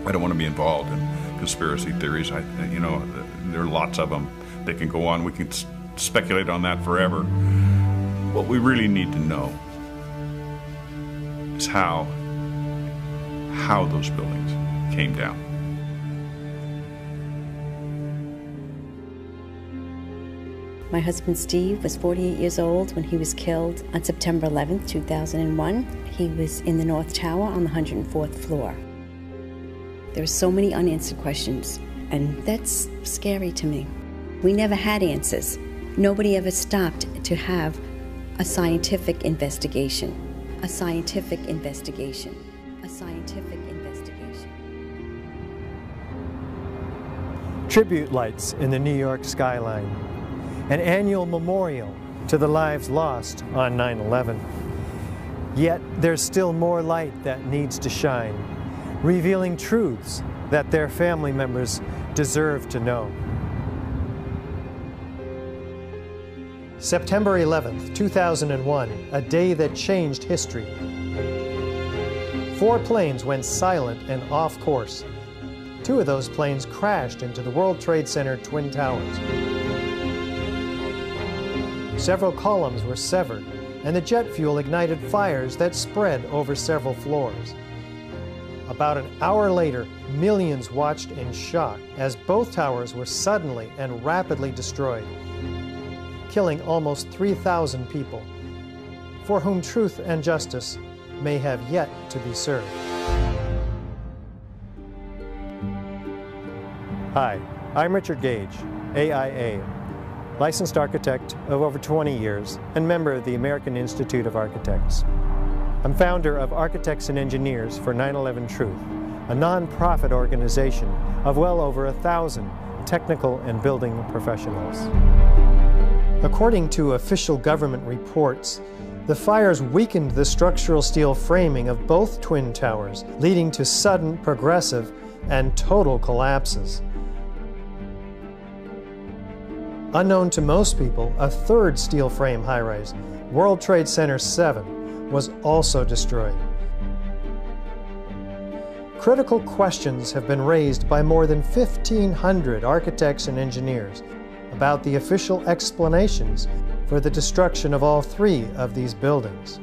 I don't want to be involved in conspiracy theories. You know, there are lots of them. They can go on. We can speculate on that forever. What we really need to know is how those buildings came down. My husband Steve was 48 years old when he was killed on September 11th, 2001. He was in the North Tower on the 104th floor. There are so many unanswered questions, and that's scary to me. We never had answers. Nobody ever stopped to have a scientific investigation. A scientific investigation. A scientific investigation. Tribute lights in the New York skyline. An annual memorial to the lives lost on 9/11. Yet there's still more light that needs to shine, revealing truths that their family members deserve to know. September 11th, 2001, a day that changed history. 4 planes went silent and off course. 2 of those planes crashed into the World Trade Center Twin Towers. Several columns were severed, and the jet fuel ignited fires that spread over several floors. About an hour later, millions watched in shock as both towers were suddenly and rapidly destroyed, killing almost 3,000 people, for whom truth and justice may have yet to be served. Hi, I'm Richard Gage, AIA, licensed architect of over 20 years and member of the American Institute of Architects. I'm founder of Architects and Engineers for 9/11 Truth, a non-profit organization of well over 1,000 technical and building professionals. According to official government reports, the fires weakened the structural steel framing of both twin towers, leading to sudden, progressive, and total collapses. Unknown to most people, a third steel frame high-rise, World Trade Center 7, was also destroyed. Critical questions have been raised by more than 1,500 architects and engineers about the official explanations for the destruction of all 3 of these buildings.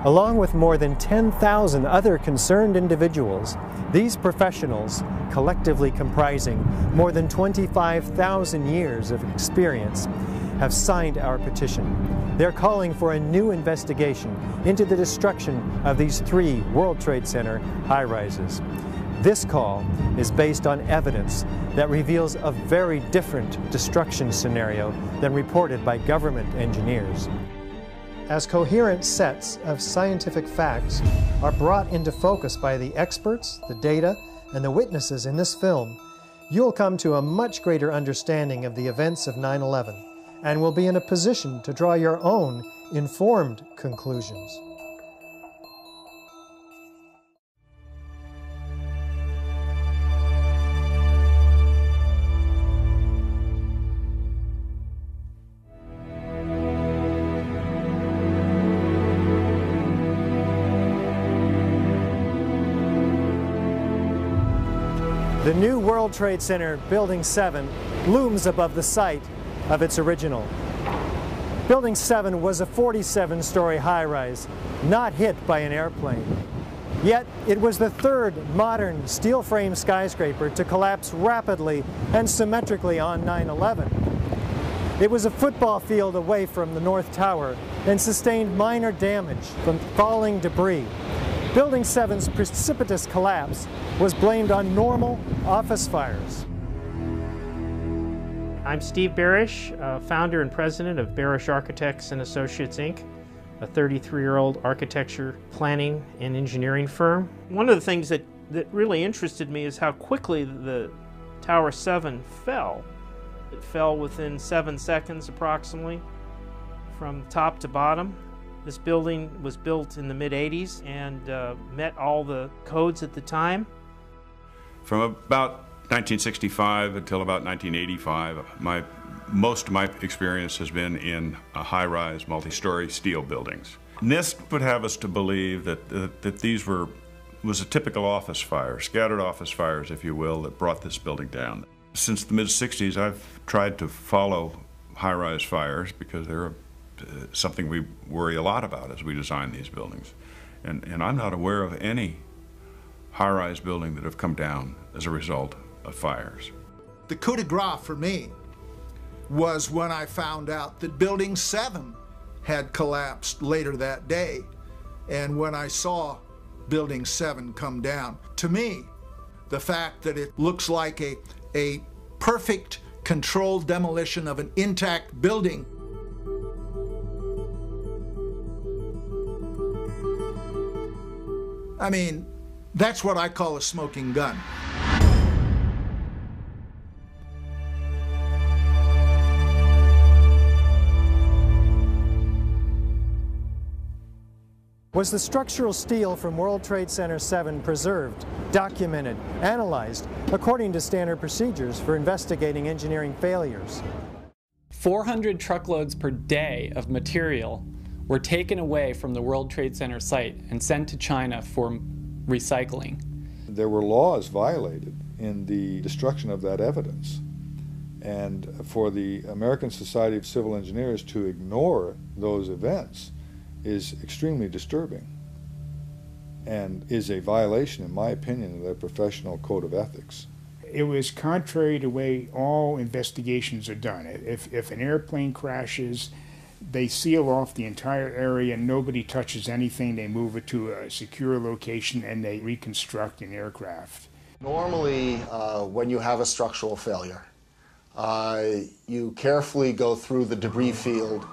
Along with more than 10,000 other concerned individuals, these professionals, collectively comprising more than 25,000 years of experience, have signed our petition. They're calling for a new investigation into the destruction of these 3 World Trade Center high-rises. This call is based on evidence that reveals a very different destruction scenario than reported by government engineers. As coherent sets of scientific facts are brought into focus by the experts, the data, and the witnesses in this film, you'll come to a much greater understanding of the events of 9/11 and will be in a position to draw your own informed conclusions. The new World Trade Center, Building 7, looms above the site of its original. Building 7 was a 47-story high-rise, not hit by an airplane. Yet, it was the 3rd modern steel frame skyscraper to collapse rapidly and symmetrically on 9/11. It was a football field away from the North Tower and sustained minor damage from falling debris. Building 7's precipitous collapse was blamed on normal office fires. I'm Steve Barish, founder and president of Barish Architects and Associates, Inc., a 33-year-old architecture, planning, and engineering firm. One of the things that really interested me is how quickly the Tower 7 fell. It fell within 7 seconds approximately from top to bottom. This building was built in the mid-80s and met all the codes at the time. From about 1965 until about 1985, most of my experience has been in high-rise, multi-story steel buildings. NIST would have us to believe that these were was a typical office fire, scattered office fires, if you will, that brought this building down. Since the mid-60s, I've tried to follow high-rise fires because they're something we worry a lot about as we design these buildings. And I'm not aware of any high-rise building that have come down as a result of fires. The coup de grace for me was when I found out that Building 7 had collapsed later that day, and when I saw Building 7 come down. To me, the fact that it looks like a perfect controlled demolition of an intact building I mean, that's what I call a smoking gun. Was the structural steel from World Trade Center 7 preserved, documented, analyzed according to standard procedures for investigating engineering failures? 400 truckloads per day of material were taken away from the World Trade Center site and sent to China for recycling. There were laws violated in the destruction of that evidence. And for the American Society of Civil Engineers to ignore those events is extremely disturbing and is a violation, in my opinion, of their professional code of ethics. It was contrary to the way all investigations are done. If an airplane crashes, they seal off the entire area, nobody touches anything, they move it to a secure location, and they reconstruct an aircraft. Normally, when you have a structural failure, you carefully go through the debris field,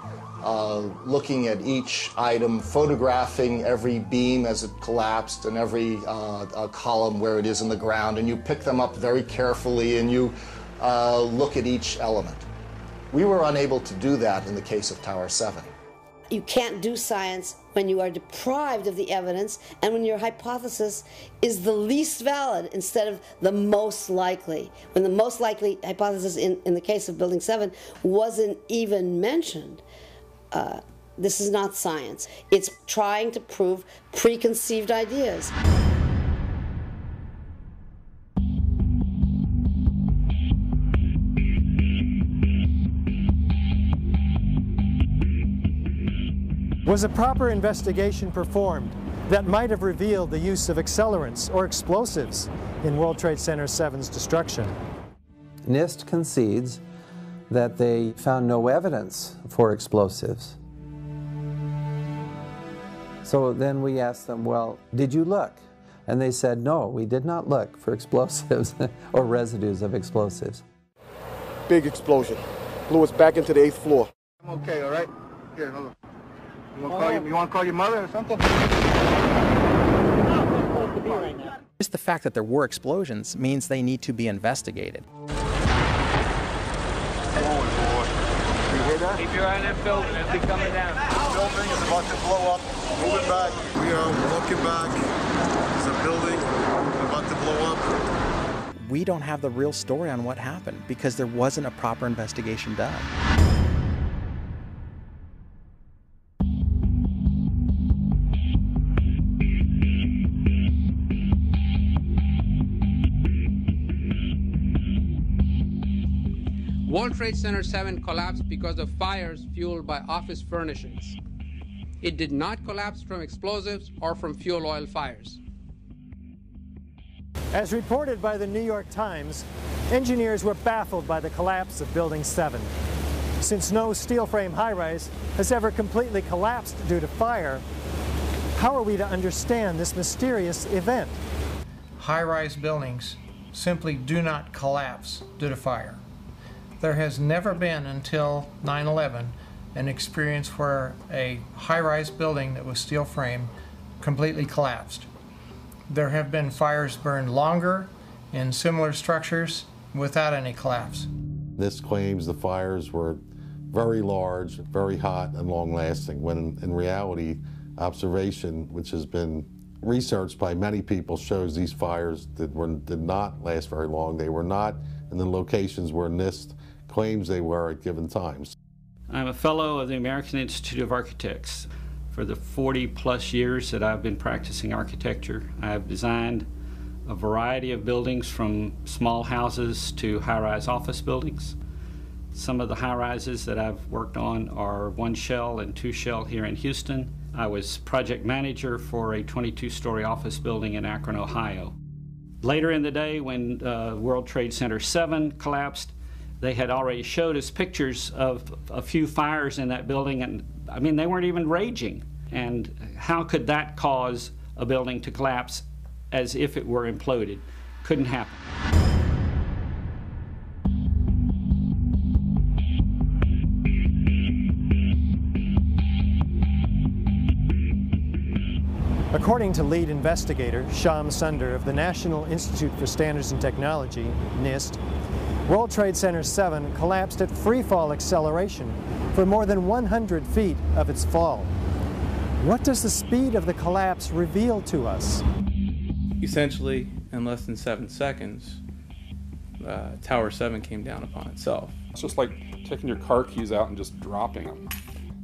looking at each item, photographing every beam as it collapsed and every column where it is in the ground, and you pick them up very carefully and you look at each element. We were unable to do that in the case of Tower 7. You can't do science when you are deprived of the evidence and when your hypothesis is the least valid instead of the most likely. When the most likely hypothesis in the case of Building 7 wasn't even mentioned. This is not science. It's trying to prove preconceived ideas. Was a proper investigation performed that might have revealed the use of accelerants or explosives in World Trade Center 7's destruction? NIST concedes that they found no evidence for explosives. So then we asked them, well, did you look? And they said, no, we did not look for explosives or residues of explosives. Big explosion. Blew us back into the 8th floor. I'm okay, all right? Here, hold on. You want to call your mother or something? Just the fact that there were explosions means they need to be investigated. Keep your eye on that building. It'll be coming down. The building is about to blow up. Moving back. We are looking back. There's a building about to blow up. We don't have the real story on what happened because there wasn't a proper investigation done. World Trade Center 7 collapsed because of fires fueled by office furnishings. It did not collapse from explosives or from fuel oil fires. As reported by the New York Times, engineers were baffled by the collapse of Building 7. Since no steel frame high-rise has ever completely collapsed due to fire, how are we to understand this mysterious event? High-rise buildings simply do not collapse due to fire. There has never been until 9/11 an experience where a high-rise building that was steel frame completely collapsed. There have been fires burned longer in similar structures without any collapse. This claims the fires were very large, very hot, and long-lasting, when in reality, observation, which has been researched by many people, shows these fires did not last very long. They were not in the locations where NIST claims they were at given times. I'm a fellow of the American Institute of Architects. For the 40-plus years that I've been practicing architecture, I've designed a variety of buildings from small houses to high-rise office buildings. Some of the high-rises that I've worked on are 1 shell and 2 shell here in Houston. I was project manager for a 22-story office building in Akron, Ohio. Later in the day, when World Trade Center 7 collapsed, they had already showed us pictures of a few fires in that building, and I mean, they weren't even raging. And how could that cause a building to collapse as if it were imploded? Couldn't happen. According to lead investigator Shyam Sunder of the National Institute for Standards and Technology, NIST, World Trade Center 7 collapsed at freefall acceleration for more than 100 feet of its fall. What does the speed of the collapse reveal to us? Essentially, in less than 7 seconds, Tower 7 came down upon itself. It's just like taking your car keys out and just dropping them.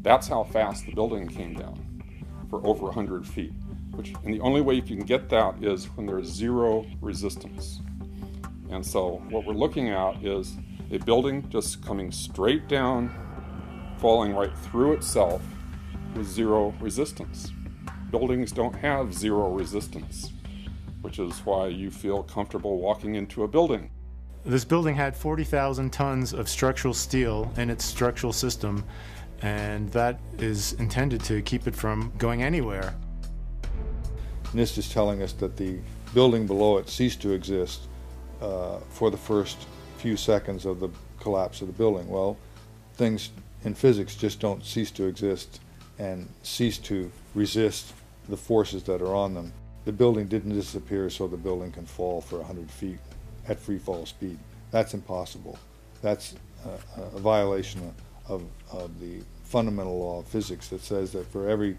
That's how fast the building came down, for over 100 feet. And the only way you can get that is when there's zero resistance. And so what we're looking at is a building just coming straight down, falling right through itself with zero resistance. Buildings don't have zero resistance, which is why you feel comfortable walking into a building. This building had 40,000 tons of structural steel in its structural system, and that is intended to keep it from going anywhere. NIST is telling us that the building below it ceased to exist for the first few seconds of the collapse of the building. Well, things in physics just don't cease to exist and cease to resist the forces that are on them. The building didn't disappear so the building can fall for 100 feet at free fall speed. That's impossible. That's a violation of the fundamental law of physics that says that for every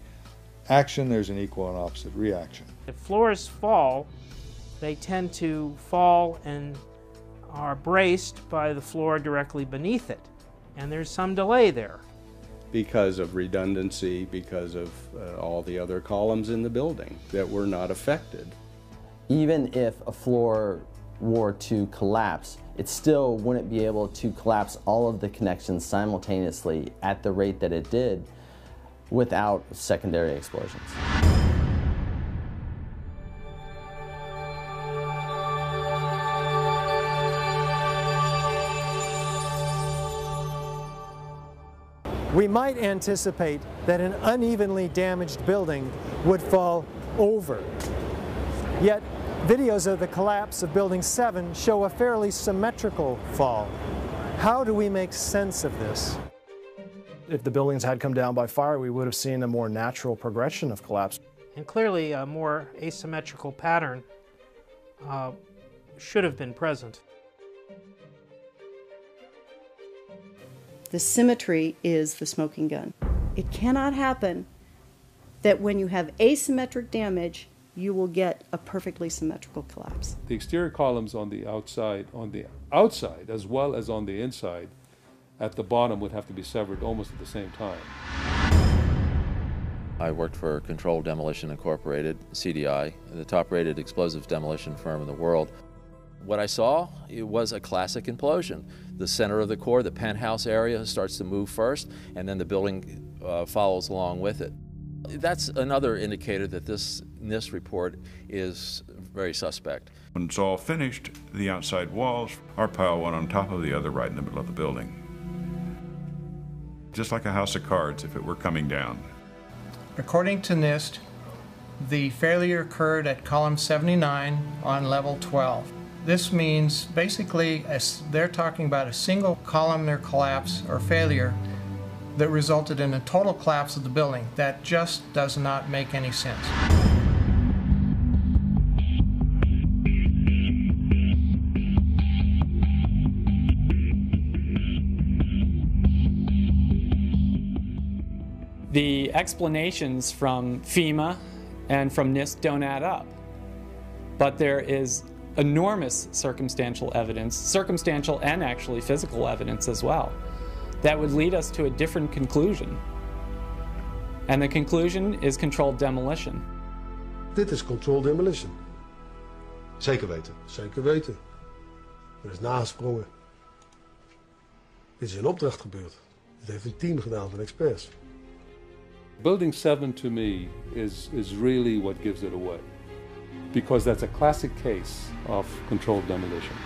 action there's an equal and opposite reaction. If floors fall, they tend to fall and are braced by the floor directly beneath it. And there's some delay there. Because of redundancy, because of all the other columns in the building that were not affected. Even if a floor were to collapse, it still wouldn't be able to collapse all of the connections simultaneously at the rate that it did without secondary explosions. We might anticipate that an unevenly damaged building would fall over. Yet, videos of the collapse of Building 7 show a fairly symmetrical fall. How do we make sense of this? If the buildings had come down by fire, we would have seen a more natural progression of collapse. And clearly a more asymmetrical pattern should have been present. The symmetry is the smoking gun. It cannot happen that when you have asymmetric damage, you will get a perfectly symmetrical collapse. The exterior columns on the outside as well as on the inside at the bottom would have to be severed almost at the same time. I worked for Controlled Demolition Incorporated, CDI, the top-rated explosives demolition firm in the world. What I saw, it was a classic implosion. The center of the core, the penthouse area, starts to move first, and then the building follows along with it. That's another indicator that this NIST report is very suspect. When it's all finished, the outside walls are piled one on top of the other right in the middle of the building. Just like a house of cards if it were coming down. According to NIST, the failure occurred at column 79 on level 12. This means basically they're talking about a single columnar collapse or failure that resulted in a total collapse of the building. That just does not make any sense. The explanations from FEMA and from NIST don't add up. But there is enormous circumstantial evidence, circumstantial and actually physical evidence as well, that would lead us to a different conclusion. And the conclusion is controlled demolition. Dit is controlled demolition. Zeker weten. Zeker weten. Er is nagesprongen. Dit is in opdracht gebeurd. Dit heeft een team gedaan van experts. Building 7 to me is really what gives it away, because that's a classic case of controlled demolition.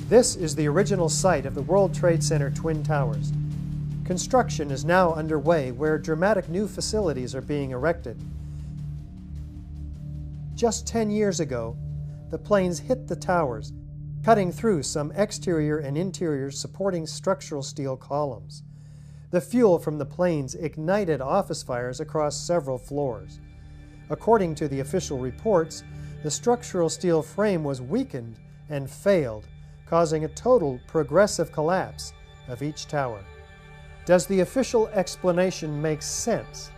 This is the original site of the World Trade Center Twin Towers. Construction is now underway where dramatic new facilities are being erected. Just 10 years ago, the planes hit the towers, cutting through some exterior and interior supporting structural steel columns. The fuel from the planes ignited office fires across several floors. According to the official reports, the structural steel frame was weakened and failed, causing a total progressive collapse of each tower. Does the official explanation make sense?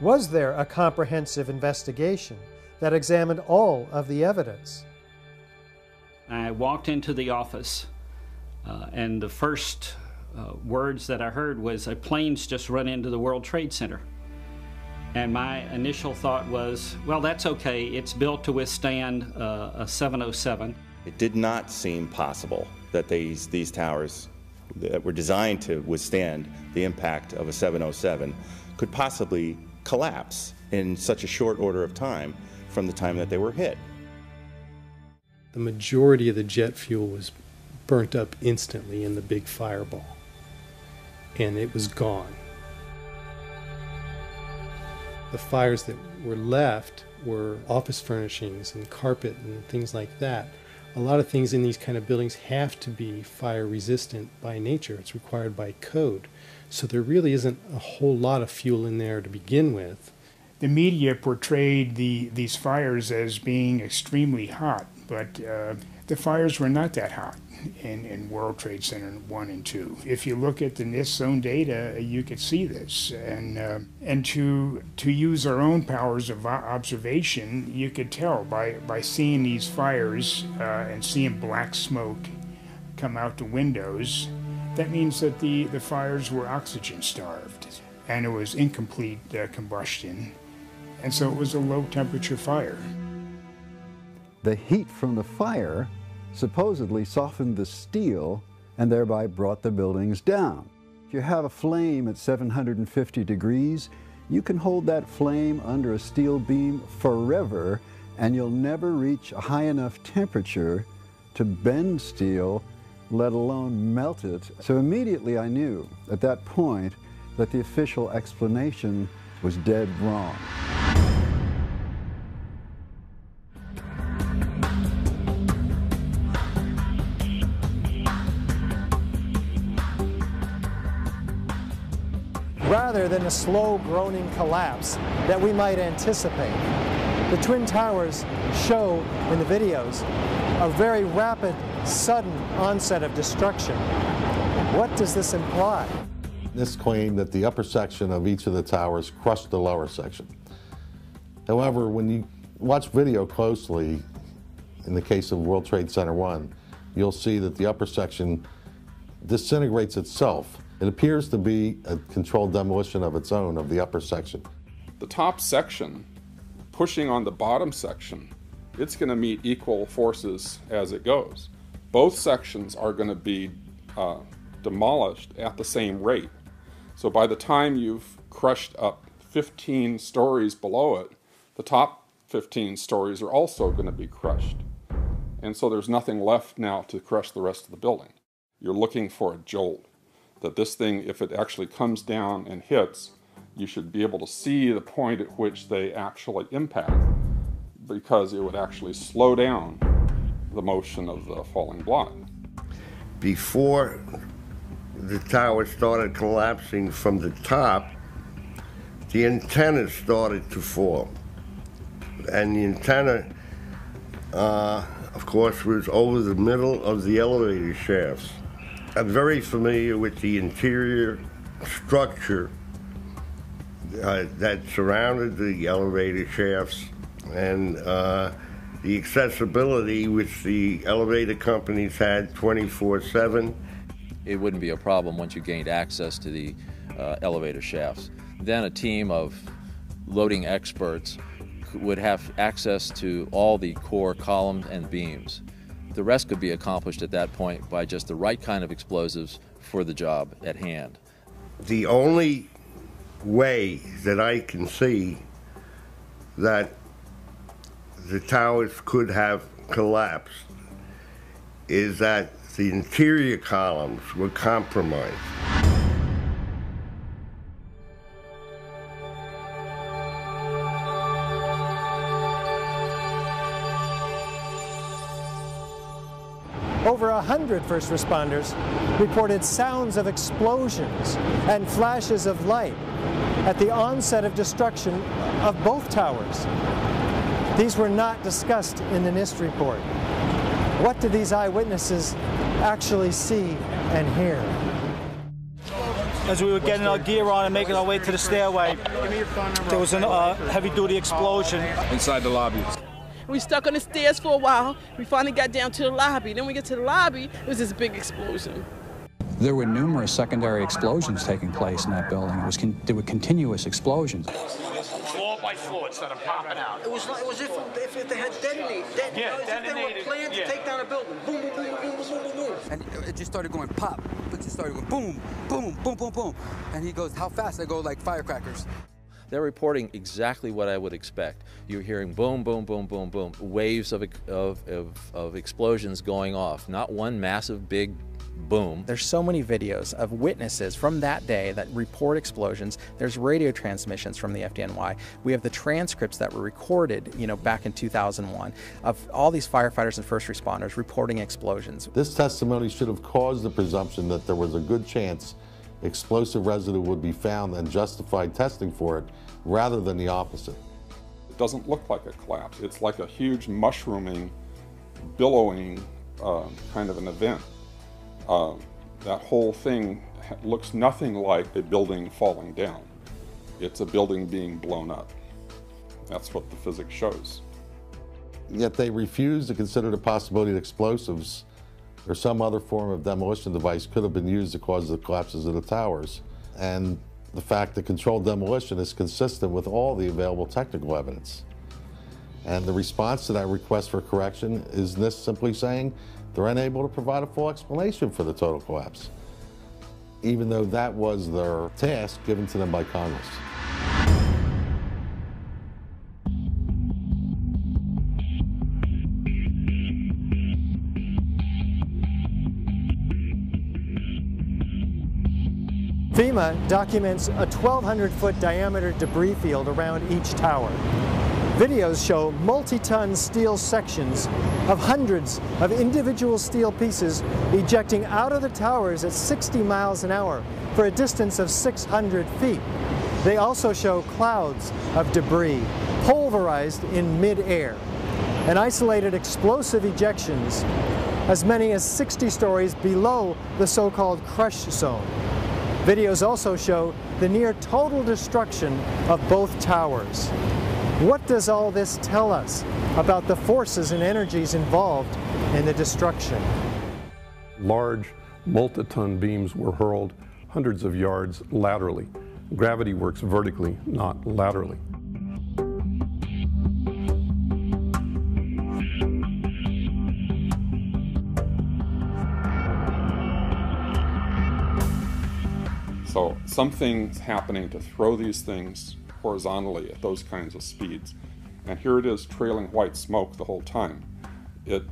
Was there a comprehensive investigation that examined all of the evidence? I walked into the office and the first words that I heard was, "A plane's just run into the World Trade Center." And my initial thought was, well, that's okay. It's built to withstand a 707. It did not seem possible that these towers that were designed to withstand the impact of a 707 could possibly collapse in such a short order of time from the time that they were hit. The majority of the jet fuel was burnt up instantly in the big fireball, and it was gone. The fires that were left were office furnishings and carpet and things like that. A lot of things in these kind of buildings have to be fire resistant by nature. It's required by code. So there really isn't a whole lot of fuel in there to begin with. The media portrayed these fires as being extremely hot, but the fires were not that hot in World Trade Center 1 and 2. If you look at the NIST zone data, you could see this. And to use our own powers of observation, you could tell by seeing these fires and seeing black smoke come out the windows. That means that the fires were oxygen starved, and it was incomplete combustion. And so it was a low temperature fire. The heat from the fire supposedly softened the steel and thereby brought the buildings down. If you have a flame at 750 degrees, you can hold that flame under a steel beam forever, and you'll never reach a high enough temperature to bend steel, let alone melt it. So immediately I knew at that point that the official explanation was dead wrong. Rather than a slow groaning collapse that we might anticipate, the Twin Towers show in the videos a very rapid, sudden onset of destruction. What does this imply? This claimed that the upper section of each of the towers crushed the lower section. However, when you watch video closely, in the case of World Trade Center 1, you'll see that the upper section disintegrates itself. It appears to be a controlled demolition of its own of the upper section. The top section, pushing on the bottom section, it's going to meet equal forces as it goes. Both sections are going to be demolished at the same rate. So by the time you've crushed up 15 stories below it, the top 15 stories are also going to be crushed. And so there's nothing left now to crush the rest of the building. You're looking for a jolt. That this thing, if it actually comes down and hits, you should be able to see the point at which they actually impact, because it would actually slow down the motion of the falling block. Before the tower started collapsing from the top, the antennas started to fall. and the antenna, of course, was over the middle of the elevator shafts. I'm very familiar with the interior structure that surrounded the elevator shafts and the accessibility which the elevator companies had 24/7. It wouldn't be a problem once you gained access to the elevator shafts. Then a team of loading experts would have access to all the core columns and beams. The rest could be accomplished at that point by just the right kind of explosives for the job at hand. The only way that I can see that the towers could have collapsed is that the interior columns were compromised. Over 100 first responders reported sounds of explosions and flashes of light at the onset of destruction of both towers. These were not discussed in the NIST report. What did these eyewitnesses actually see and hear? As we were getting our gear on and making our way to the stairway, there was a heavy-duty explosion inside the lobby. We stuck on the stairs for a while. We finally got down to the lobby. Then we get to the lobby, it was this big explosion. There were numerous secondary explosions taking place in that building. There were continuous explosions. Floor by floor, instead of popping out. It was if they had detonated. If they were planned to take down a building. Boom, boom, boom, boom, boom, boom, boom. And it just started going pop. It just started going boom, boom, boom, boom, boom. And he goes, how fast? I go like firecrackers. They're reporting exactly what I would expect. You're hearing boom, boom, boom, boom, boom, waves of explosions going off, not one massive big boom. There's so many videos of witnesses from that day that report explosions. There's radio transmissions from the FDNY. We have the transcripts that were recorded, back in 2001 of all these firefighters and first responders reporting explosions. This testimony should have caused the presumption that there was a good chance explosive residue would be found and justified testing for it, rather than the opposite. It doesn't look like a collapse. It's like a huge mushrooming, billowing kind of an event. That whole thing looks nothing like a building falling down. It's a building being blown up. That's what the physics shows. Yet they refuse to consider the possibility that explosives or some other form of demolition device could have been used to cause the collapses of the towers. And the fact that controlled demolition is consistent with all the available technical evidence. And the response to that request for correction is NIST simply saying they're unable to provide a full explanation for the total collapse, even though that was their task given to them by Congress. FEMA documents a 1,200-foot diameter debris field around each tower. Videos show multi-ton steel sections of hundreds of individual steel pieces ejecting out of the towers at 60 miles an hour for a distance of 600 feet. They also show clouds of debris pulverized in mid-air and isolated explosive ejections as many as 60 stories below the so-called crush zone. Videos also show the near total destruction of both towers. What does all this tell us about the forces and energies involved in the destruction? Large multi-ton beams were hurled hundreds of yards laterally. Gravity works vertically, not laterally. So something's happening to throw these things horizontally at those kinds of speeds. And here it is trailing white smoke the whole time. It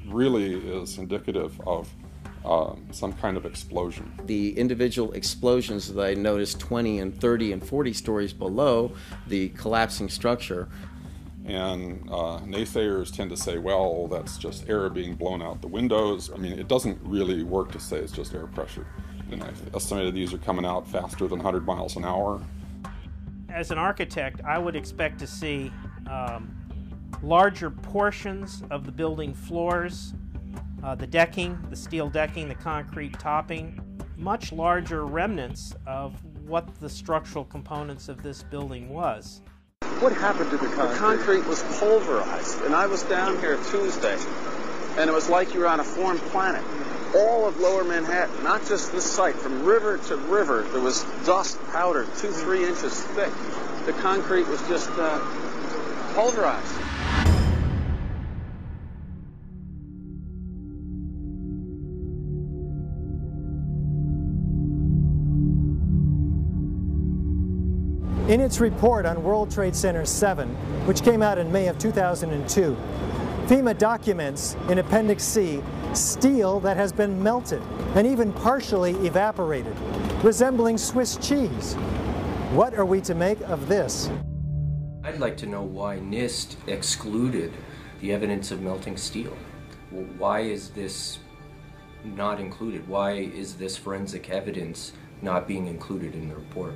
really is indicative of some kind of explosion. The individual explosions that I noticed 20 and 30 and 40 stories below the collapsing structure. And naysayers tend to say, well, that's just air being blown out the windows. I mean, it doesn't really work to say it's just air pressure. And I've estimated these are coming out faster than 100 miles an hour. As an architect, I would expect to see larger portions of the building floors, the decking, the steel decking, the concrete topping, much larger remnants of what the structural components of this building was. What happened to the concrete? The concrete was pulverized, and I was down here Tuesday, and it was like you were on a foreign planet. All of Lower Manhattan, not just this site, from river to river, there was dust powder 2-3 inches thick. The concrete was just pulverized. In its report on World Trade Center 7, which came out in May of 2002, FEMA documents in Appendix C steel that has been melted and even partially evaporated, resembling Swiss cheese. What are we to make of this? I'd like to know why NIST excluded the evidence of melting steel. Well, why is this not included? Why is this forensic evidence not being included in the report?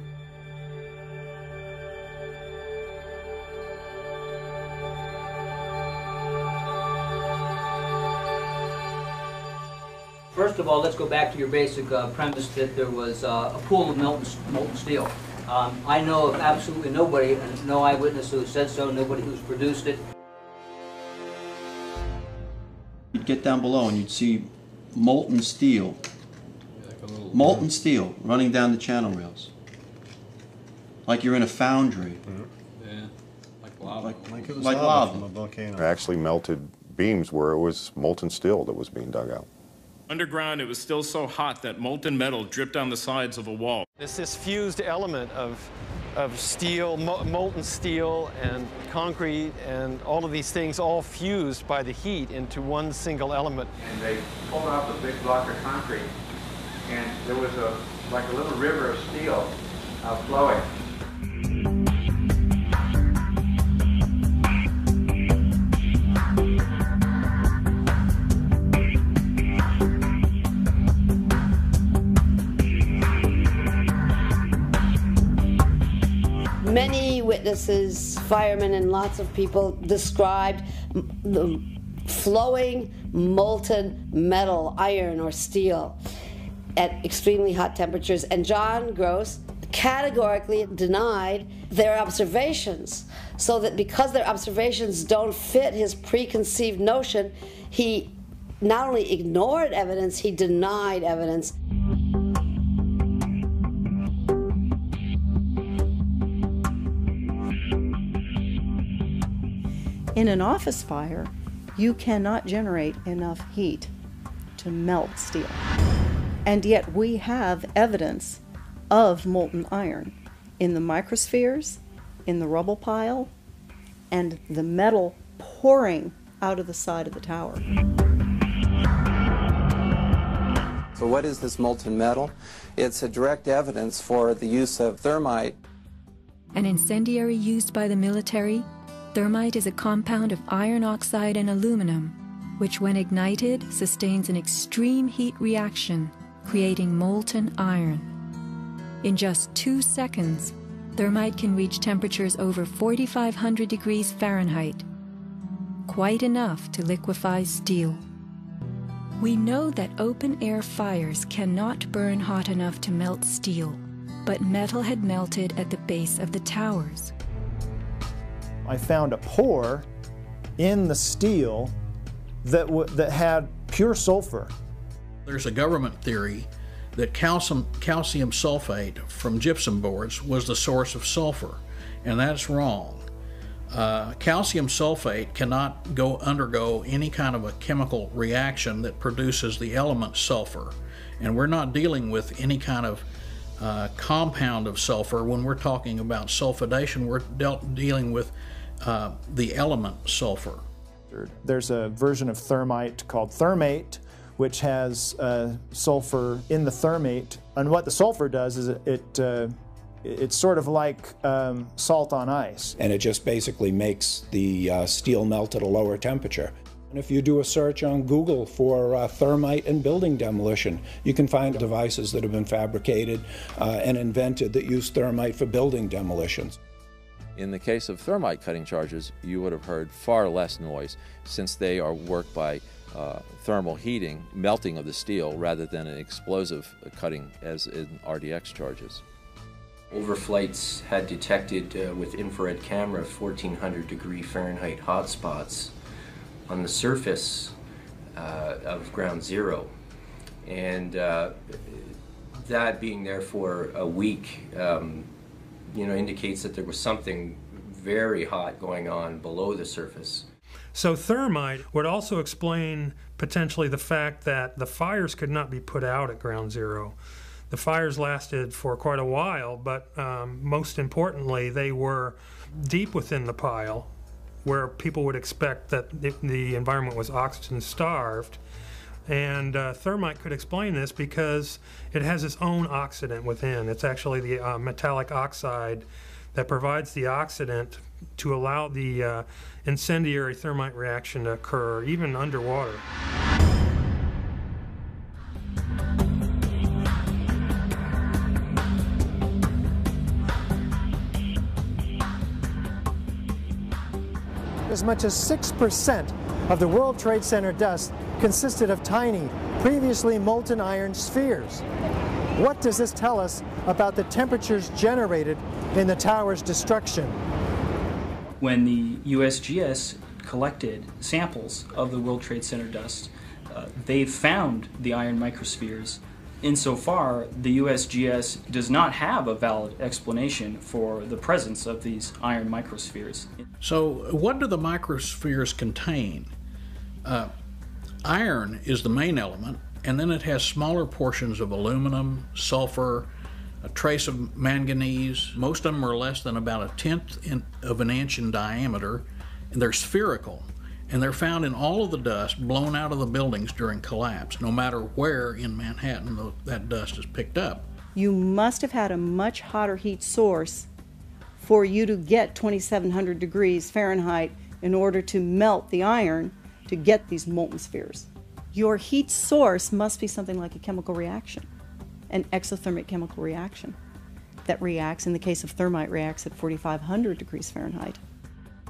First of all, let's go back to your basic premise that there was a pool of molten steel. I know of absolutely nobody, and no eyewitness who said so, nobody who's produced it. You'd get down below and you'd see molten steel running down the channel rails. Like you're in a foundry. Yeah, like lava. Like it was lava from a volcano. Actually melted beams where it was molten steel that was being dug out. Underground, it was still so hot that molten metal dripped down the sides of a wall. It's this fused element of steel, molten steel and concrete and all of these things all fused by the heat into one single element. And they pulled off a big block of concrete, and there was like a little river of steel flowing. Many witnesses, firemen and lots of people described the flowing molten metal, iron or steel at extremely hot temperatures, and John Gross categorically denied their observations, so that because their observations don't fit his preconceived notion, he not only ignored evidence, he denied evidence. In an office fire, you cannot generate enough heat to melt steel. And yet we have evidence of molten iron in the microspheres, in the rubble pile, and the metal pouring out of the side of the tower. So what is this molten metal? It's a direct evidence for the use of thermite. An incendiary used by the military, thermite is a compound of iron oxide and aluminum, which when ignited sustains an extreme heat reaction, creating molten iron. In just 2 seconds, thermite can reach temperatures over 4,500 degrees Fahrenheit, quite enough to liquefy steel. We know that open-air fires cannot burn hot enough to melt steel, but metal had melted at the base of the towers. I found a pore in the steel that had pure sulfur. There's a government theory that calcium sulfate from gypsum boards was the source of sulfur, and that's wrong. Calcium sulfate cannot undergo any kind of a chemical reaction that produces the element sulfur, and we're not dealing with any kind of compound of sulfur. When we're talking about sulfidation, we're dealing with the element sulfur. There's a version of thermite called thermate, which has sulfur in the thermate, and what the sulfur does is it's sort of like salt on ice. And it just basically makes the steel melt at a lower temperature. And if you do a search on Google for thermite and building demolition, you can find devices that have been fabricated and invented that use thermite for building demolitions. In the case of thermite cutting charges, you would have heard far less noise since they are worked by thermal heating, melting of the steel, rather than an explosive cutting as in RDX charges. Overflights had detected with infrared camera 1400 degree Fahrenheit hotspots on the surface of ground zero. And that being there for a week, indicates that there was something very hot going on below the surface. So thermite would also explain potentially the fact that the fires could not be put out at ground zero. The fires lasted for quite a while, but most importantly, they were deep within the pile, where people would expect that the environment was oxygen starved. And thermite could explain this because it has its own oxidant within. It's actually the metallic oxide that provides the oxidant to allow the incendiary thermite reaction to occur, even underwater. As much as 6% of the World Trade Center dust consisted of tiny, previously molten iron spheres. What does this tell us about the temperatures generated in the tower's destruction? When the USGS collected samples of the World Trade Center dust, they found the iron microspheres. Insofar, the USGS does not have a valid explanation for the presence of these iron microspheres. So what do the microspheres contain? Iron is the main element, and then it has smaller portions of aluminum, sulfur, a trace of manganese. Most of them are less than about 1/10 of an inch in diameter, and they're spherical. And they're found in all of the dust blown out of the buildings during collapse, no matter where in Manhattan that dust is picked up. You must have had a much hotter heat source for you to get 2,700 degrees Fahrenheit in order to melt the iron to get these molten spheres. Your heat source must be something like a chemical reaction, an exothermic chemical reaction that reacts, in the case of thermite, reacts at 4,500 degrees Fahrenheit.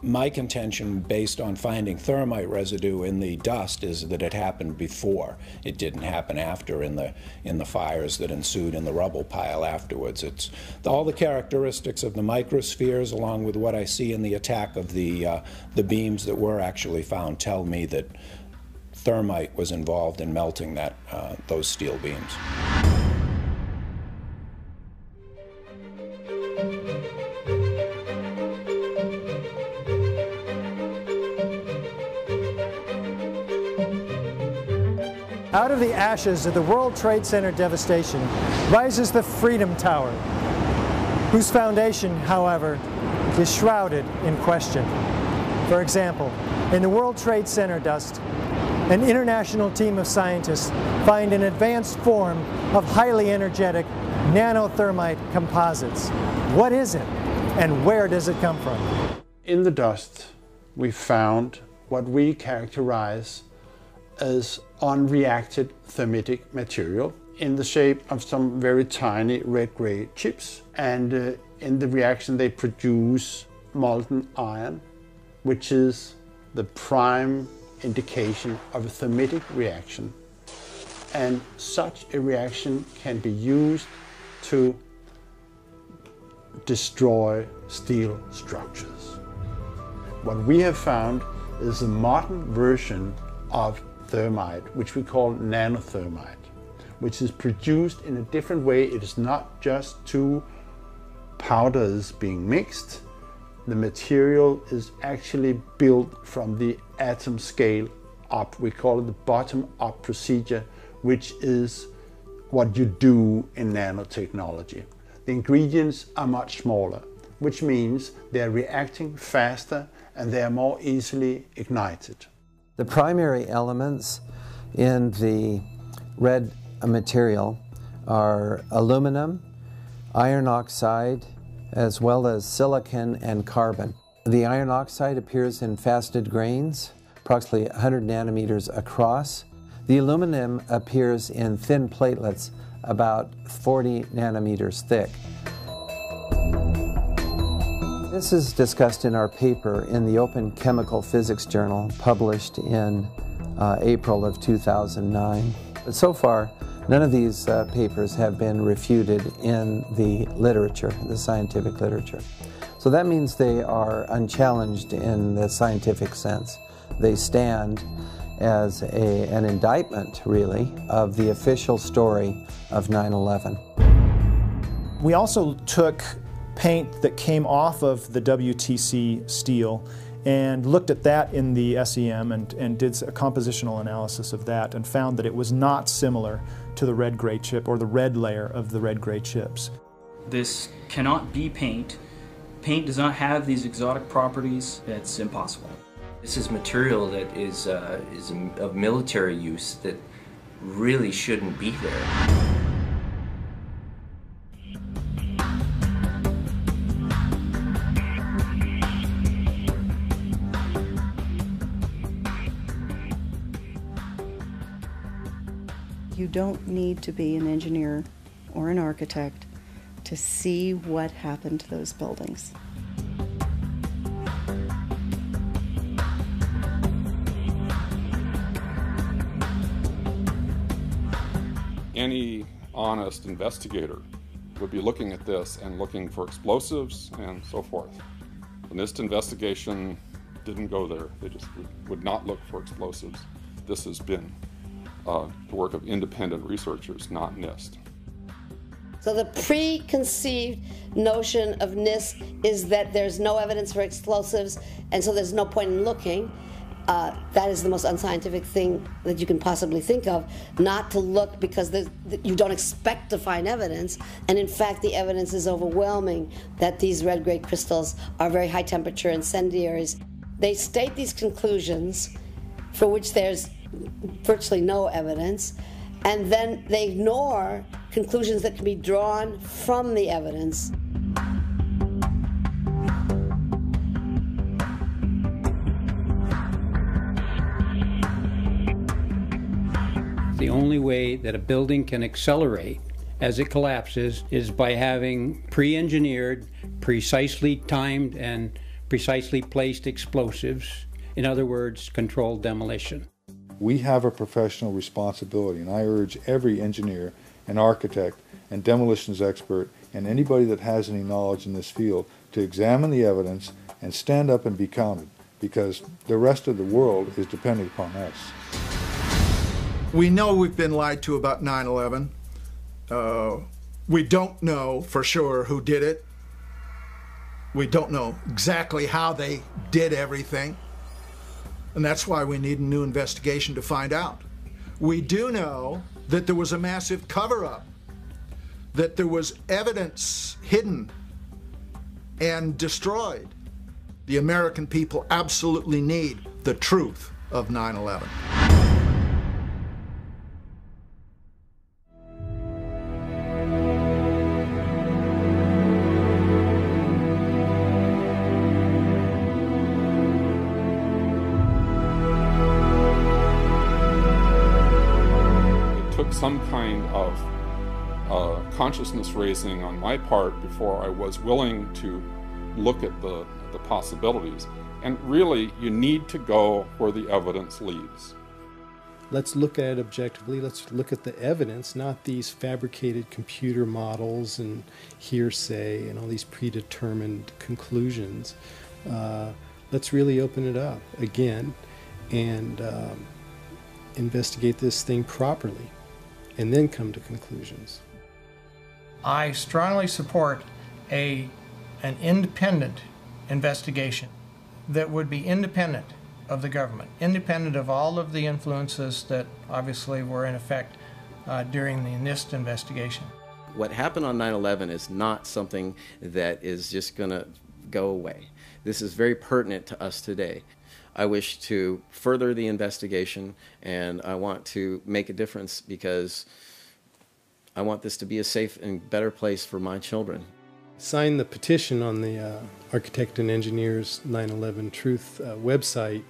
My contention, based on finding thermite residue in the dust, is that it happened before. It didn't happen after in the fires that ensued in the rubble pile afterwards. It's all the characteristics of the microspheres, along with what I see in the attack of the beams that were actually found, tell me that thermite was involved in melting those steel beams. Out of the ashes of the World Trade Center devastation rises the Freedom Tower, whose foundation, however, is shrouded in question. For example, in the World Trade Center dust, an international team of scientists find an advanced form of highly energetic nanothermite composites. What is it, and where does it come from? In the dust, we found what we characterize as unreacted thermitic material in the shape of some very tiny red-gray chips. And in the reaction they produce molten iron, which is the prime indication of a thermitic reaction. And such a reaction can be used to destroy steel structures. What we have found is a modern version of thermite, which we call nanothermite, which is produced in a different way. It is not just two powders being mixed. The material is actually built from the atom scale up. We call it the bottom-up procedure, which is what you do in nanotechnology. The ingredients are much smaller, which means they're reacting faster and they are more easily ignited. The primary elements in the red material are aluminum, iron oxide, as well as silicon and carbon. The iron oxide appears in faceted grains, approximately 100 nanometers across. The aluminum appears in thin platelets, about 40 nanometers thick. This is discussed in our paper in the Open Chemical Physics Journal, published in April of 2009. But so far, none of these papers have been refuted in the literature, the scientific literature. So that means they are unchallenged in the scientific sense. They stand as an indictment, really, of the official story of 9/11. We also took paint that came off of the WTC steel and looked at that in the SEM and did a compositional analysis of that and found that it was not similar to the red-gray chip or the red layer of the red-gray chips. This cannot be paint. Paint does not have these exotic properties. It's impossible. This is material that is of military use that really shouldn't be there. You don't need to be an engineer or an architect to see what happened to those buildings. Any honest investigator would be looking at this and looking for explosives and so forth. The NIST investigation didn't go there. They just would not look for explosives. This has been the work of independent researchers, not NIST. So the preconceived notion of NIST is that there's no evidence for explosives, and so there's no point in looking. That is the most unscientific thing that you can possibly think of, not to look because you don't expect to find evidence, and in fact the evidence is overwhelming that these red-gray crystals are very high-temperature incendiaries. They state these conclusions for which there's virtually no evidence, and then they ignore conclusions that can be drawn from the evidence. The only way that a building can accelerate as it collapses is by having pre-engineered, precisely timed, and precisely placed explosives. In other words, controlled demolition. We have a professional responsibility, and I urge every engineer and architect and demolitions expert and anybody that has any knowledge in this field to examine the evidence and stand up and be counted, because the rest of the world is depending upon us. We know we've been lied to about 9/11. We don't know for sure who did it. We don't know exactly how they did everything. And that's why we need a new investigation to find out. We do know that there was a massive cover-up, that there was evidence hidden and destroyed. The American people absolutely need the truth of 9/11. Some kind of consciousness raising on my part before I was willing to look at the possibilities. And really, you need to go where the evidence leads. Let's look at it objectively. Let's look at the evidence, not these fabricated computer models and hearsay and all these predetermined conclusions. Let's really open it up again and investigate this thing properly, and then come to conclusions. I strongly support an independent investigation that would be independent of the government, independent of all of the influences that obviously were in effect during the NIST investigation. What happened on 9/11 is not something that is just going to go away. This is very pertinent to us today. I wish to further the investigation, and I want to make a difference because I want this to be a safe and better place for my children. Sign the petition on the Architect and Engineers 9/11 Truth website,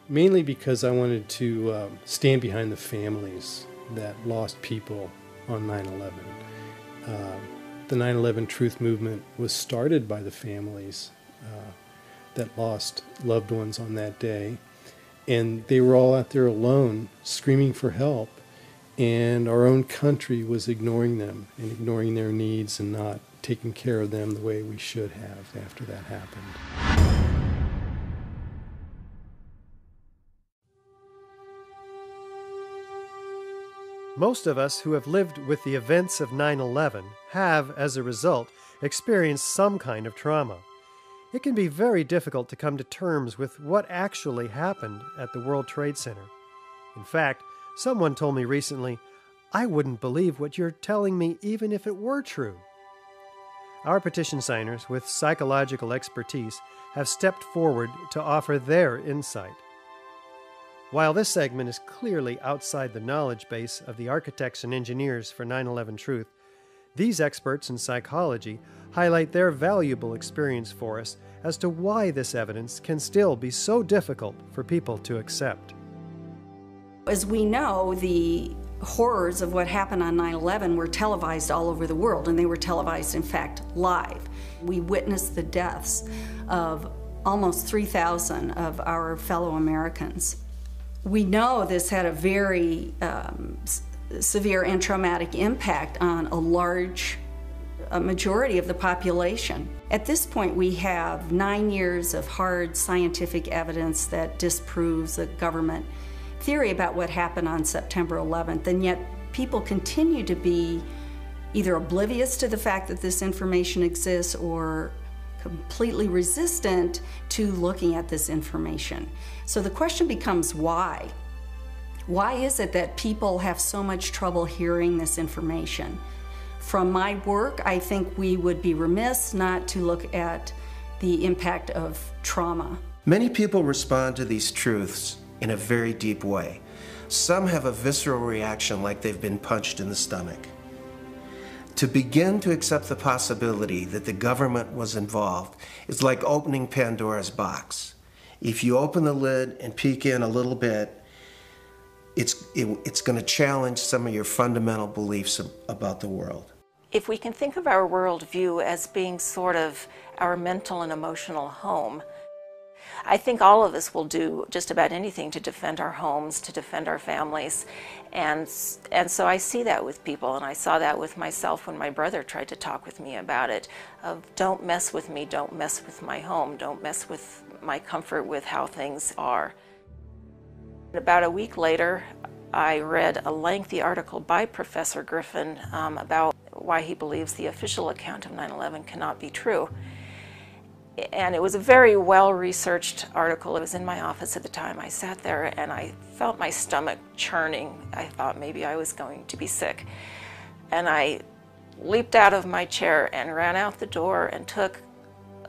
mainly because I wanted to stand behind the families that lost people on 9/11. The 9/11 Truth movement was started by the families that lost loved ones on that day. And they were all out there alone, screaming for help. And our own country was ignoring them and ignoring their needs and not taking care of them the way we should have after that happened. Most of us who have lived with the events of 9/11 have, as a result, experienced some kind of trauma. It can be very difficult to come to terms with what actually happened at the World Trade Center. In fact, someone told me recently, "I wouldn't believe what you're telling me even if it were true." Our petition signers with psychological expertise have stepped forward to offer their insight. While this segment is clearly outside the knowledge base of the architects and engineers for 9/11 Truth, these experts in psychology highlight their valuable experience for us as to why this evidence can still be so difficult for people to accept. As we know, the horrors of what happened on 9/11 were televised all over the world, and they were televised, in fact, live. We witnessed the deaths of almost 3,000 of our fellow Americans. We know this had a very severe and traumatic impact on a majority of the population. At this point, we have 9 years of hard scientific evidence that disproves the government theory about what happened on September 11th, and yet people continue to be either oblivious to the fact that this information exists or completely resistant to looking at this information. So the question becomes why? Why is it that people have so much trouble hearing this information? From my work, I think we would be remiss not to look at the impact of trauma. Many people respond to these truths in a very deep way. Some have a visceral reaction like they've been punched in the stomach. To begin to accept the possibility that the government was involved is like opening Pandora's box. If you open the lid and peek in a little bit, it's going to challenge some of your fundamental beliefs about the world. If we can think of our worldview as being sort of our mental and emotional home, I think all of us will do just about anything to defend our homes, to defend our families. And so I see that with people, and I saw that with myself when my brother tried to talk with me about it, of don't mess with me, don't mess with my home, don't mess with my comfort with how things are. About a week later, I read a lengthy article by Professor Griffin about why he believes the official account of 9/11 cannot be true. And it was a very well-researched article. It was in my office at the time. I sat there and I felt my stomach churning. I thought maybe I was going to be sick. And I leaped out of my chair and ran out the door and took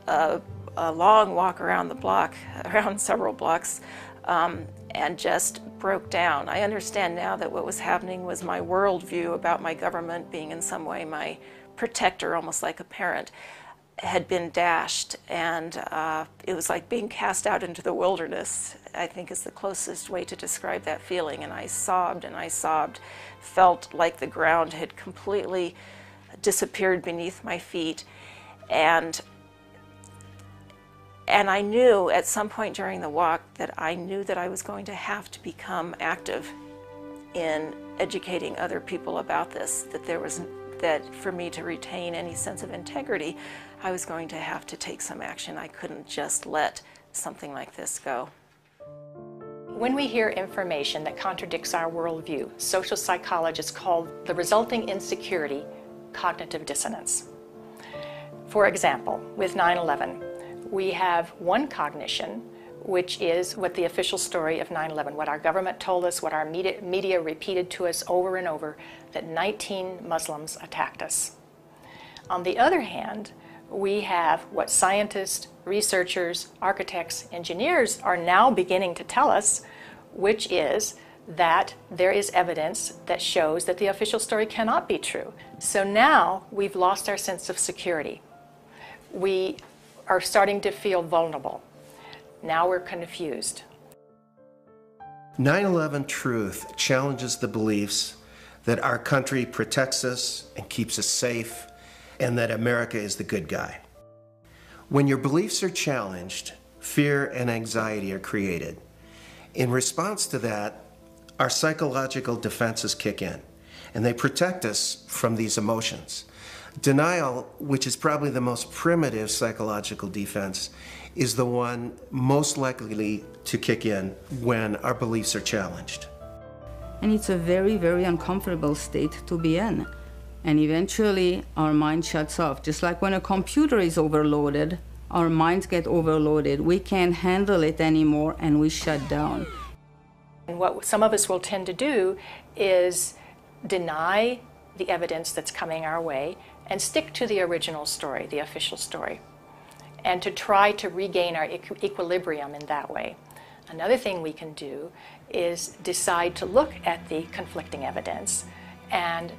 a long walk around the block, around several blocks, and just broke down. I understand now that what was happening was my worldview about my government being in some way my protector, almost like a parent, had been dashed, and it was like being cast out into the wilderness, I think is the closest way to describe that feeling. And I sobbed, felt like the ground had completely disappeared beneath my feet. And I knew at some point during the walk that I knew that I was going to have to become active in educating other people about this, that for me to retain any sense of integrity, I was going to have to take some action. I couldn't just let something like this go. When we hear information that contradicts our worldview, social psychologists call the resulting insecurity cognitive dissonance. For example, with 9/11, we have one cognition, which is what the official story of 9/11, what our government told us, what our media repeated to us over and over, that 19 Muslims attacked us. On the other hand, we have what scientists, researchers, architects, engineers are now beginning to tell us, which is that there is evidence that shows that the official story cannot be true. So now we've lost our sense of security. We are starting to feel vulnerable. Now we're confused. 9/11 Truth challenges the beliefs that our country protects us and keeps us safe, and that America is the good guy. When your beliefs are challenged, fear and anxiety are created. In response to that, our psychological defenses kick in, and they protect us from these emotions. Denial, which is probably the most primitive psychological defense, is the one most likely to kick in when our beliefs are challenged. And it's a very, very uncomfortable state to be in. And eventually our mind shuts off. Just like when a computer is overloaded, our minds get overloaded. We can't handle it anymore and we shut down. And what some of us will tend to do is deny the evidence that's coming our way and stick to the original story, the official story, and to try to regain our equilibrium in that way. Another thing we can do is decide to look at the conflicting evidence and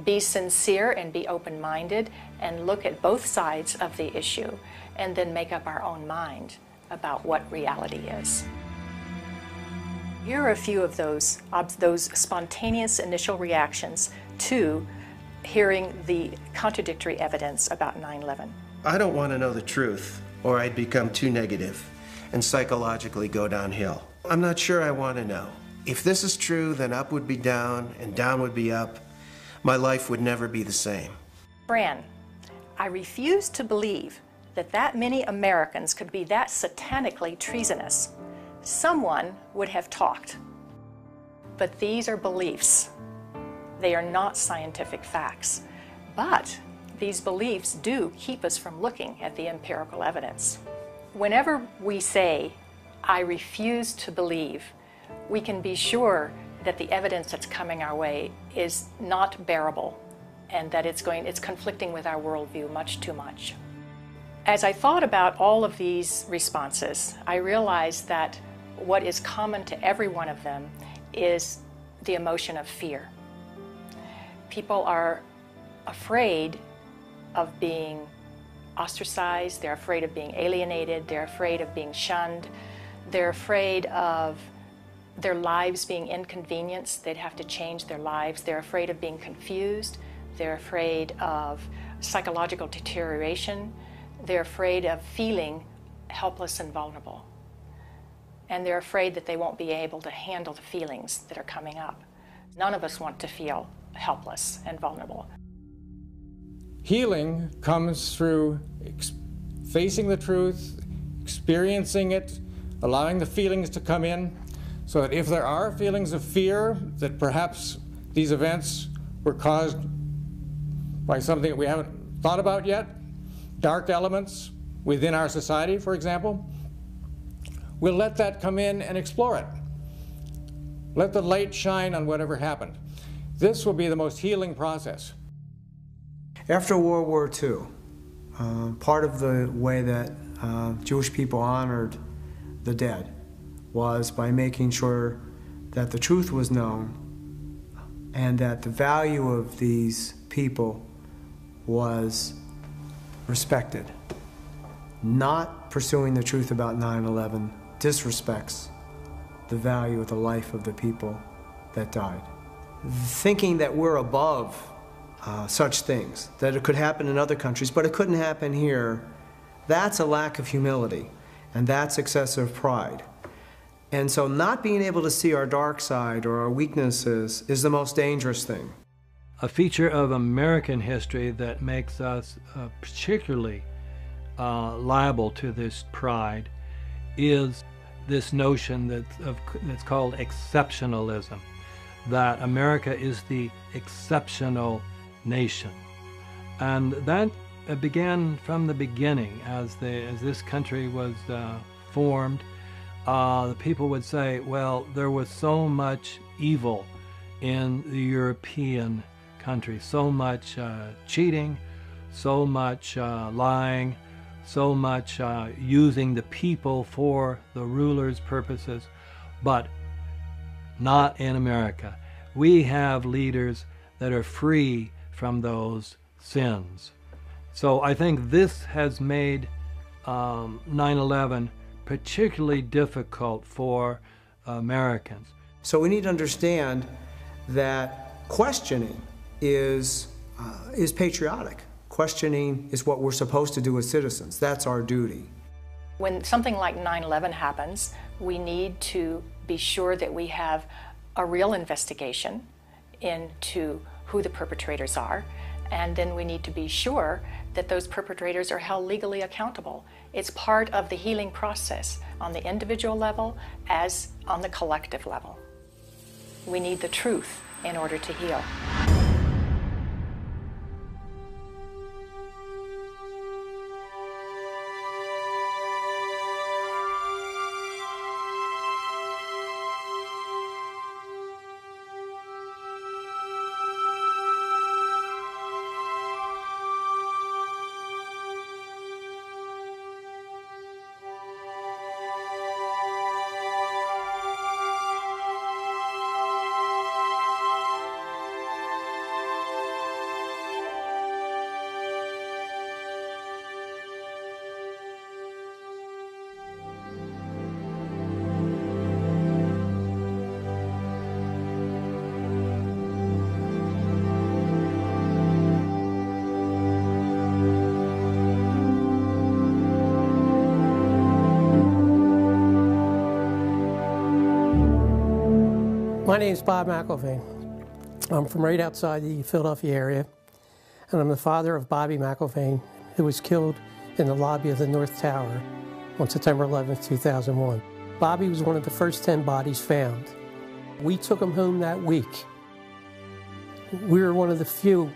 be sincere and be open-minded and look at both sides of the issue and then make up our own mind about what reality is. Here are a few of those spontaneous initial reactions to hearing the contradictory evidence about 9/11. I don't want to know the truth, or I'd become too negative and psychologically go downhill. I'm not sure I want to know. If this is true, then up would be down and down would be up. My life would never be the same. Fran, I refuse to believe that many Americans could be that satanically treasonous. Someone would have talked. But these are beliefs. They are not scientific facts. But these beliefs do keep us from looking at the empirical evidence. Whenever we say, I refuse to believe, we can be sure that the evidence that's coming our way is not bearable and that it's conflicting with our worldview much too much. As I thought about all of these responses, I realized that what is common to every one of them is the emotion of fear. People are afraid of being ostracized, they're afraid of being alienated, they're afraid of being shunned, they're afraid of their lives being inconvenienced, they'd have to change their lives, they're afraid of being confused, they're afraid of psychological deterioration, they're afraid of feeling helpless and vulnerable. And they're afraid that they won't be able to handle the feelings that are coming up. None of us want to feel helpless and vulnerable. Healing comes through facing the truth, experiencing it, allowing the feelings to come in, so that if there are feelings of fear that perhaps these events were caused by something that we haven't thought about yet, dark elements within our society, for example, we'll let that come in and explore it. Let the light shine on whatever happened. This will be the most healing process. After World War II, part of the way that Jewish people honored the dead was by making sure that the truth was known and that the value of these people was respected. Not pursuing the truth about 9/11 disrespects the value of the life of the people that died. Thinking that we're above such things, that it could happen in other countries, but it couldn't happen here, that's a lack of humility, and that's excessive pride. And so not being able to see our dark side or our weaknesses is the most dangerous thing. A feature of American history that makes us particularly liable to this pride is this notion that's called exceptionalism, that America is the exceptional nation. And that began from the beginning. As this country was formed, the people would say, well, there was so much evil in the European countries, so much cheating, so much lying, so much using the people for the ruler's purposes, but not in America. We have leaders that are free from those sins. So I think this has made 9/11 particularly difficult for Americans. So we need to understand that questioning is patriotic. Questioning is what we're supposed to do as citizens. That's our duty. When something like 9/11 happens, we need to be sure that we have a real investigation into who the perpetrators are, and then we need to be sure that those perpetrators are held legally accountable. It's part of the healing process on the individual level as on the collective level. We need the truth in order to heal. My name is Bob McIlvaine. I'm from right outside the Philadelphia area, and I'm the father of Bobby McIlvaine, who was killed in the lobby of the North Tower on September 11, 2001. Bobby was one of the first 10 bodies found. We took him home that week. We were one of the few.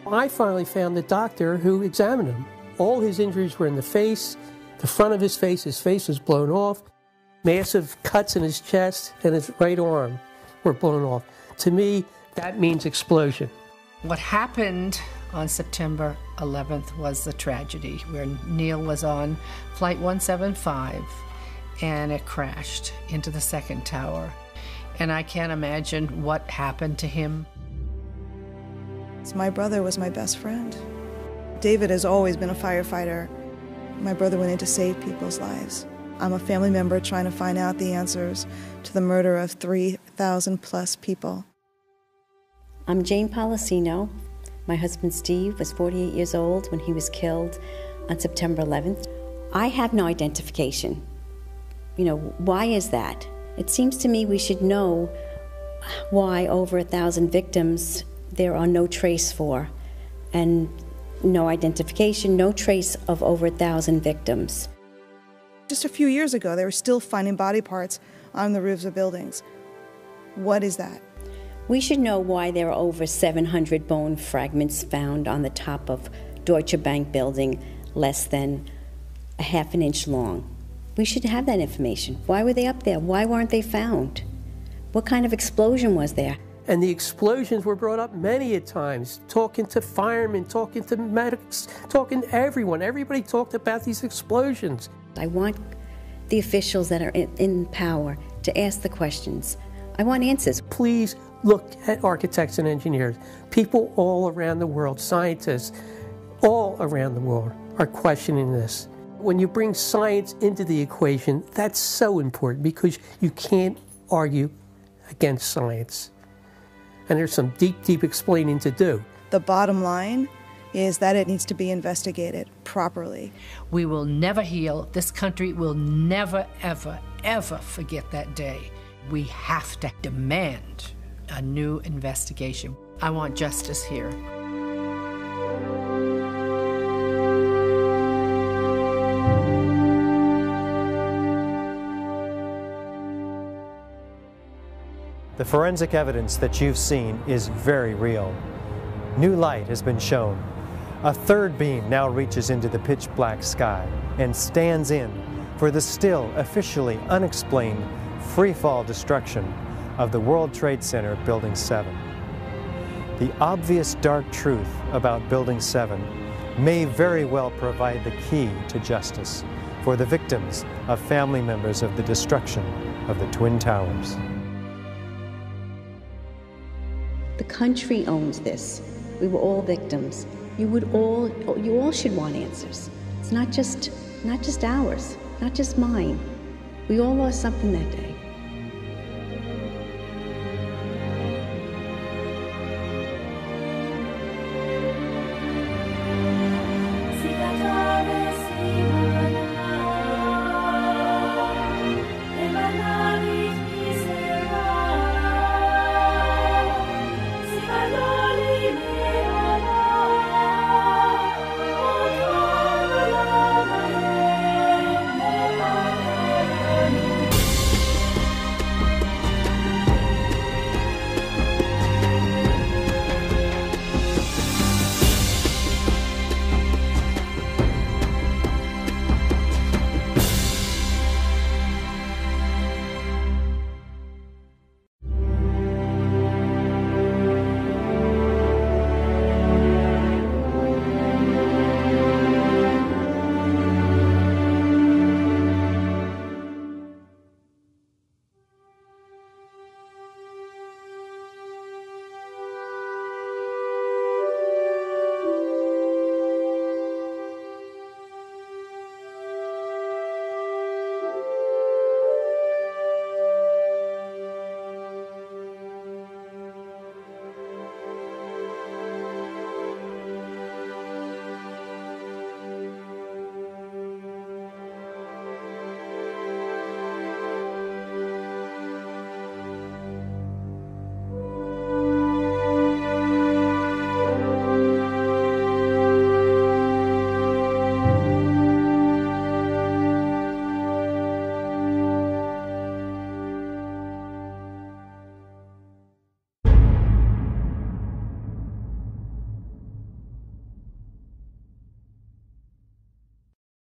I finally found the doctor who examined him. All his injuries were in the face, the front of his face was blown off, massive cuts in his chest and his right arm were blown off. To me, that means explosion. What happened on September 11th was the tragedy where Neil was on Flight 175 and it crashed into the second tower. And I can't imagine what happened to him. My brother was my best friend. David has always been a firefighter. My brother went in to save people's lives. I'm a family member trying to find out the answers to the murder of 3,000 plus people. I'm Jane Policino. My husband Steve was 48 years old when he was killed on September 11th. I have no identification. You know, why is that? It seems to me we should know why over 1,000 victims there are no trace for, and no identification, no trace of over 1,000 victims. Just a few years ago, they were still finding body parts on the roofs of buildings. What is that? We should know why there are over 700 bone fragments found on the top of Deutsche Bank building less than a half an inch long. We should have that information. Why were they up there? Why weren't they found? What kind of explosion was there? And the explosions were brought up many a times, talking to firemen, talking to medics, talking to everyone. Everybody talked about these explosions. I want the officials that are in power to ask the questions. I want answers. Please look at architects and engineers. People all around the world, scientists, all around the world are questioning this. When you bring science into the equation, that's so important because you can't argue against science. And there's some deep, deep explaining to do. The bottom line is that it needs to be investigated properly. We will never heal. This country will never, ever, ever forget that day. We have to demand a new investigation. I want justice here. The forensic evidence that you've seen is very real. New light has been shown. A third beam now reaches into the pitch black sky and stands in for the still officially unexplained free-fall destruction of the World Trade Center Building 7. The obvious dark truth about Building 7 may very well provide the key to justice for the victims of family members of the destruction of the Twin Towers. The country owns this. We were all victims. You all should want answers. It's not just ours, not just mine. We all lost something that day.